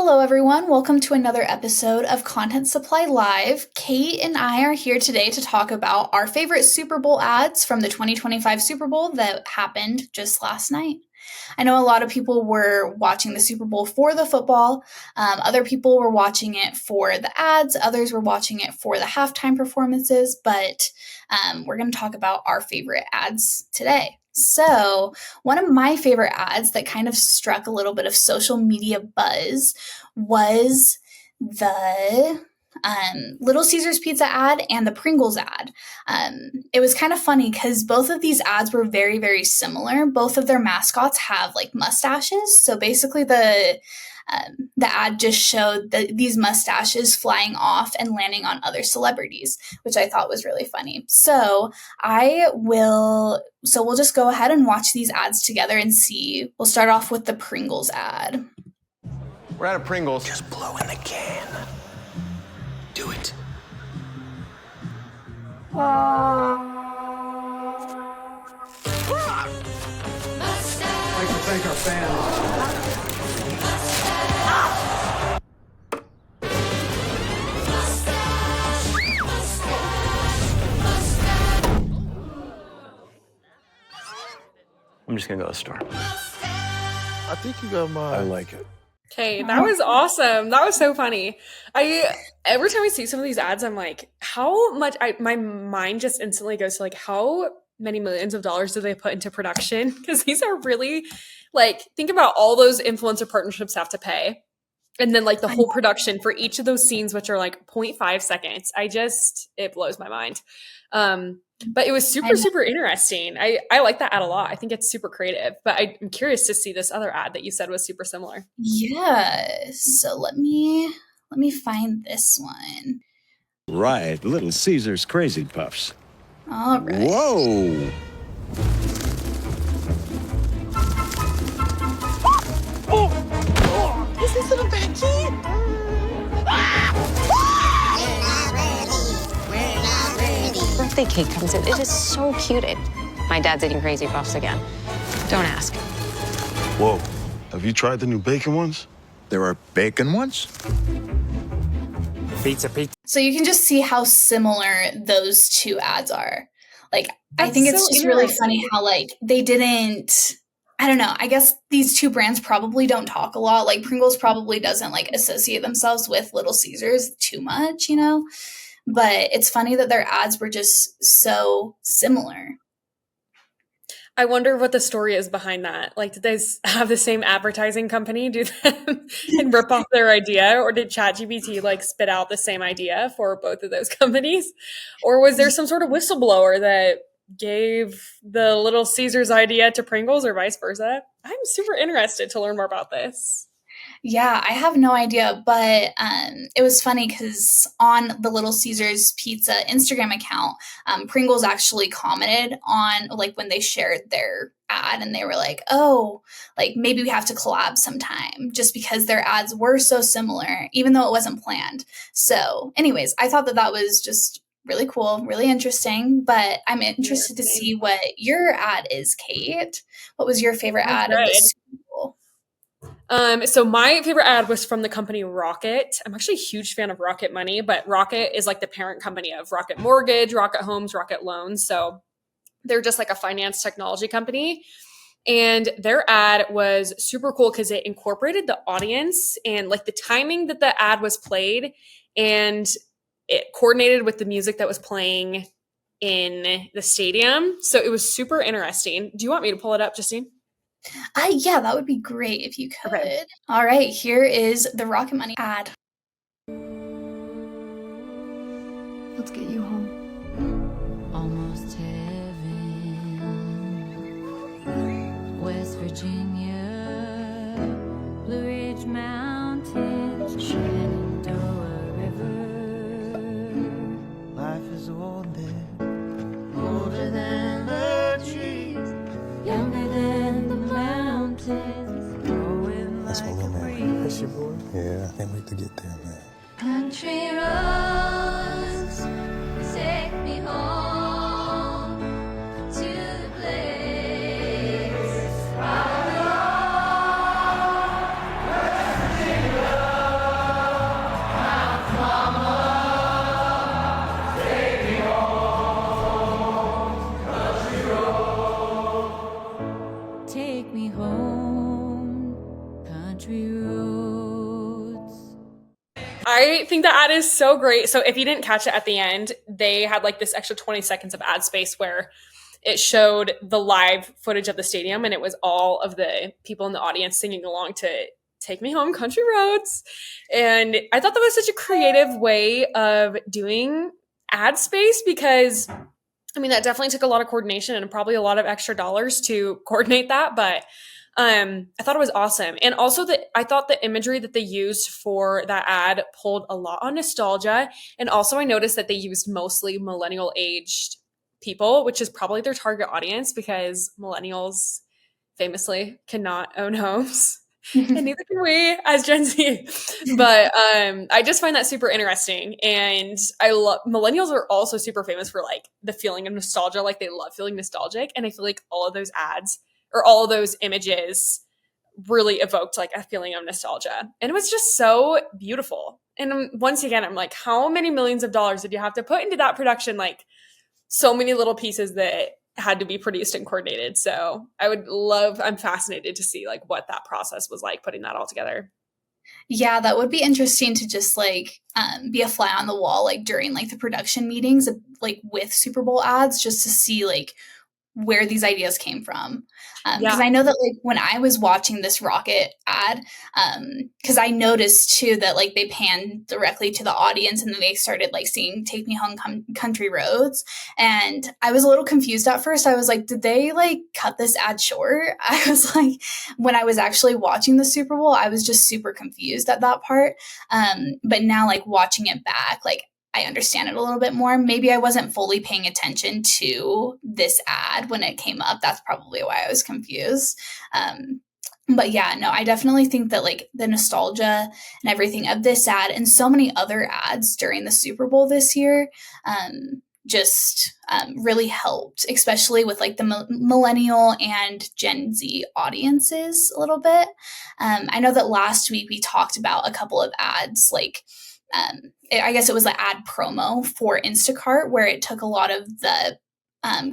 Hello, everyone. Welcome to another episode of Content Supply Live. Kate and I are here today to talk about our favorite Super Bowl ads from the 2025 Super Bowl that happened just last night. I know a lot of people were watching the Super Bowl for the football. Other people were watching it for the ads. Others were watching it for the halftime performances. But we're going to talk about our favorite ads today. So one of my favorite ads that kind of struck a little bit of social media buzz was the Little Caesars Pizza ad and the Pringles ad. It was kind of funny because both of these ads were very, very similar. Both of their mascots have like mustaches. So basically the ad just showed these mustaches flying off and landing on other celebrities, which I thought was really funny. So we'll just go ahead and watch these ads together and see. We'll start off with the Pringles ad. We're out of Pringles. Just blow in the can. Do it. Like to thank our fans. I'm just gonna go to the store. I think you got mine. I like it. Okay, that was awesome. That was so funny. Every time I see some of these ads, I'm like, how much? My mind just instantly goes to like, how many millions of dollars do they put into production? Because these are really like, think about all those influencer partnerships have to pay, and then like the whole production for each of those scenes, which are like 0.5 seconds. It blows my mind. But it was super interesting. I like that ad a lot. I think it's super creative, but I'm curious to see this other ad that you said was super similar. Yeah. So let me find this one. Right. Little Caesars Crazy Puffs. All right. Whoa. Is this little Becky? Birthday cake comes in. It is so cute. My dad's eating Crazy Puffs again. Don't ask. Whoa. Have you tried the new bacon ones? There are bacon ones? Pizza. So you can just see how similar those two ads are. Like, I think it's so just really funny how like they didn't, I don't know. I guess these two brands probably don't talk a lot. Like Pringles probably doesn't like associate themselves with Little Caesars too much, you know? But it's funny that their ads were just so similar. I wonder what the story is behind that. Like, did they have the same advertising company do them and rip off their idea? Or did ChatGPT like spit out the same idea for both of those companies? Or was there some sort of whistleblower that gave the Little Caesars idea to Pringles or vice versa? I'm super interested to learn more about this. Yeah, I have no idea, but it was funny because on the Little Caesars Pizza Instagram account, Pringles actually commented on like when they shared their ad, and they were like, "Oh, like maybe we have to collab sometime," just because their ads were so similar, even though it wasn't planned. So, anyways, I thought that was just really cool, really interesting. But I'm interested to see what your ad is, Kate. What was your favorite ad of the Super Bowl? So my favorite ad was from the company Rocket. I'm actually a huge fan of Rocket Money, but Rocket is like the parent company of Rocket Mortgage, Rocket Homes, Rocket Loans. So they're just like a finance technology company. And their ad was super cool because it incorporated the audience and like the timing that the ad was played, and it coordinated with the music that was playing in the stadium. So it was super interesting. Do you want me to pull it up, Justine? Yeah, that would be great if you could. Okay. All right, here is the Rocket Money ad. Let's get you home. Almost heaven. West Virginia, Blue Ridge Mountains, Shenandoah River. Life is older than the trees, younger than the mountains, growing That's like my a man. breeze. That's your boy? Yeah, I can't wait to get there, man. Country roads take me home to the place I belong. I think the ad is so great. So if you didn't catch it at the end, they had like this extra 20 seconds of ad space where it showed the live footage of the stadium, and it was all of the people in the audience singing along to Take Me Home Country Roads. And I thought that was such a creative way of doing ad space because, I mean, that definitely took a lot of coordination and probably a lot of extra dollars to coordinate that. But I thought it was awesome. And also I thought the imagery that they used for that ad pulled a lot on nostalgia. And also I noticed that they used mostly millennial aged people, which is probably their target audience because millennials famously cannot own homes. And neither can we as Gen Z. But I just find that super interesting. And I love millennials are also super famous for like the feeling of nostalgia. Like they love feeling nostalgic. And I feel like all of those ads or all of those images really evoked like a feeling of nostalgia. And it was just so beautiful. And once again, I'm like, how many millions of dollars did you have to put into that production? Like so many little pieces that had to be produced and coordinated. So I'm fascinated to see like what that process was like putting that all together. Yeah, that would be interesting to just like be a fly on the wall like during like the production meetings like with Super Bowl ads just to see like where these ideas came from. Because I know that like when I was watching this Rocket ad, because I noticed too that like they panned directly to the audience and then they started like singing Take Me Home Country Roads. And I was a little confused at first. I was like, did they like cut this ad short? I was like, when I was actually watching the Super Bowl, I was just super confused at that part. But now like watching it back, like I understand it a little bit more. Maybe I wasn't fully paying attention to this ad when it came up. That's probably why I was confused. But yeah, no, I definitely think that like the nostalgia and everything of this ad and so many other ads during the Super Bowl this year just really helped, especially with like the millennial and Gen Z audiences a little bit. I know that last week we talked about a couple of ads like I guess it was the ad promo for Instacart where it took a lot of the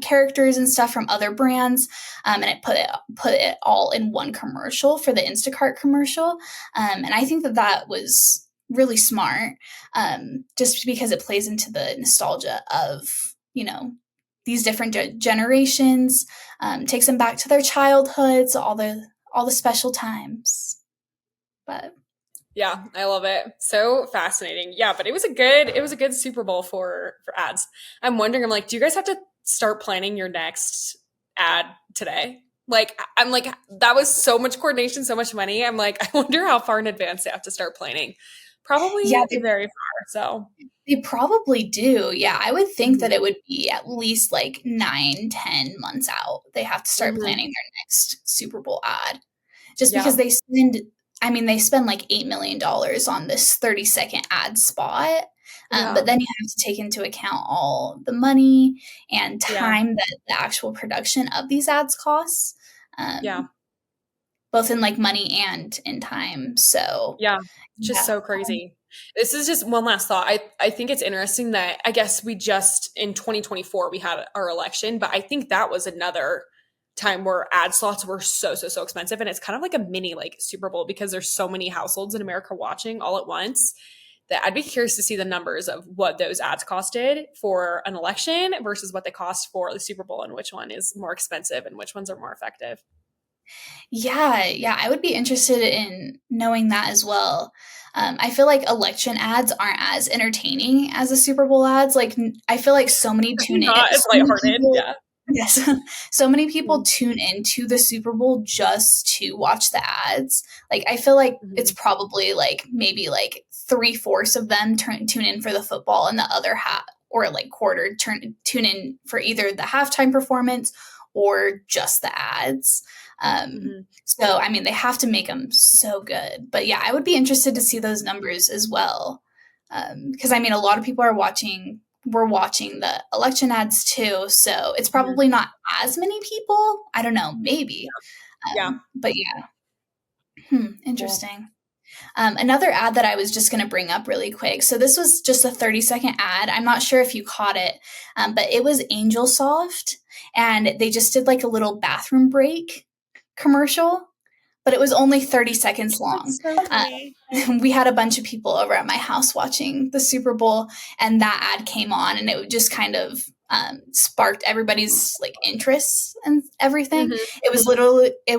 characters and stuff from other brands and it put it all in one commercial for the Instacart commercial. And I think that was really smart just because it plays into the nostalgia of, you know, these different generations, takes them back to their childhoods, all the special times. But yeah, I love it. So fascinating. Yeah, but it was a good Super Bowl for ads. I'm wondering, I'm like, do you guys have to start planning your next ad today? Like, I'm like, that was so much coordination, so much money. I'm like, I wonder how far in advance they have to start planning. Probably very far. So they probably do. Yeah, I would think that it would be at least like 9-10 months out. They have to start planning their next Super Bowl ad. Just because they spend like $8 million on this 30-second ad spot. But then you have to take into account all the money and time that the actual production of these ads costs. Both in like money and in time. So just so crazy. This is just one last thought. I think it's interesting that I guess we just in 2024 we had our election, but I think that was another time where ad slots were so expensive, and it's kind of like a mini like Super Bowl because there's so many households in America watching all at once that I'd be curious to see the numbers of what those ads costed for an election versus what they cost for the Super Bowl and which one is more expensive and which ones are more effective. Yeah, I would be interested in knowing that as well. I feel like election ads aren't as entertaining as the Super Bowl ads. Like, I feel like so many tune in. It's lighthearted, Yes. So many people tune into the Super Bowl just to watch the ads. Like, I feel like it's probably like maybe like 3/4 of them tune in for the football and the other half or like quarter tune in for either the halftime performance or just the ads. So, I mean, they have to make them so good. But yeah, I would be interested to see those numbers as well. Because I mean, a lot of people we're watching the election ads too. So it's probably not as many people. I don't know, maybe. But yeah. Interesting. Another ad that I was just going to bring up really quick. So this was just a 30-second ad. I'm not sure if you caught it, but it was Angel Soft. And they just did like a little bathroom break commercial but it was only 30 seconds long. That's so funny. We had a bunch of people over at my house watching the Super Bowl, and that ad came on, and it just kind of sparked everybody's like interests and everything. It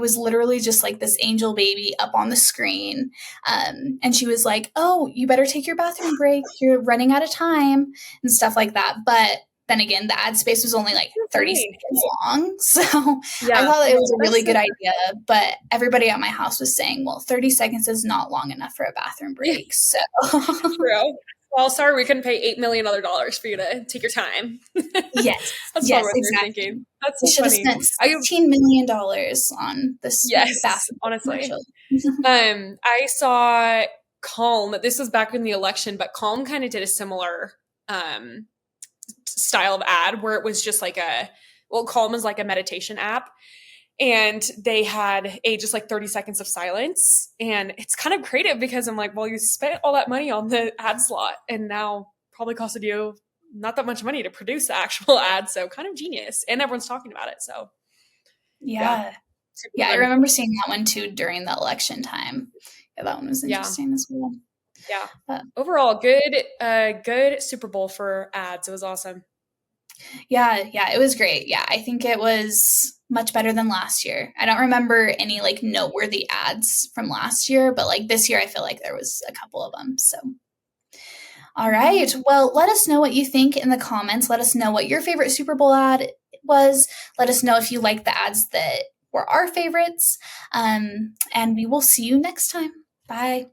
was literally just like this angel baby up on the screen, and she was like, "Oh, you better take your bathroom break. You're running out of time," and stuff like that. But then again, the ad space was only like 30 seconds long. So I thought it was a really good idea. But everybody at my house was saying, well, 30 seconds is not long enough for a bathroom break. So True. Well, sorry, we couldn't pay $8 million for you to take your time. Yes. That's yes, what exactly. they're thinking. That's We so should have funny. spent $16 million on this basketball honestly. commercial. I saw Calm. This was back in the election, but Calm kind of did a similar style of ad where it was just like Calm is like a meditation app, and they had just like 30 seconds of silence, and it's kind of creative because I'm like, well, you spent all that money on the ad slot and now probably costed you not that much money to produce the actual ad, so kind of genius, and everyone's talking about it. So yeah, I remember seeing that one too during the election time. Yeah, that one was interesting as well. Yeah. But overall, good Super Bowl for ads. It was awesome. Yeah, it was great. Yeah, I think it was much better than last year. I don't remember any like noteworthy ads from last year, but like this year I feel like there was a couple of them. So all right. Well, let us know what you think in the comments. Let us know what your favorite Super Bowl ad was. Let us know if you like the ads that were our favorites. And we will see you next time. Bye.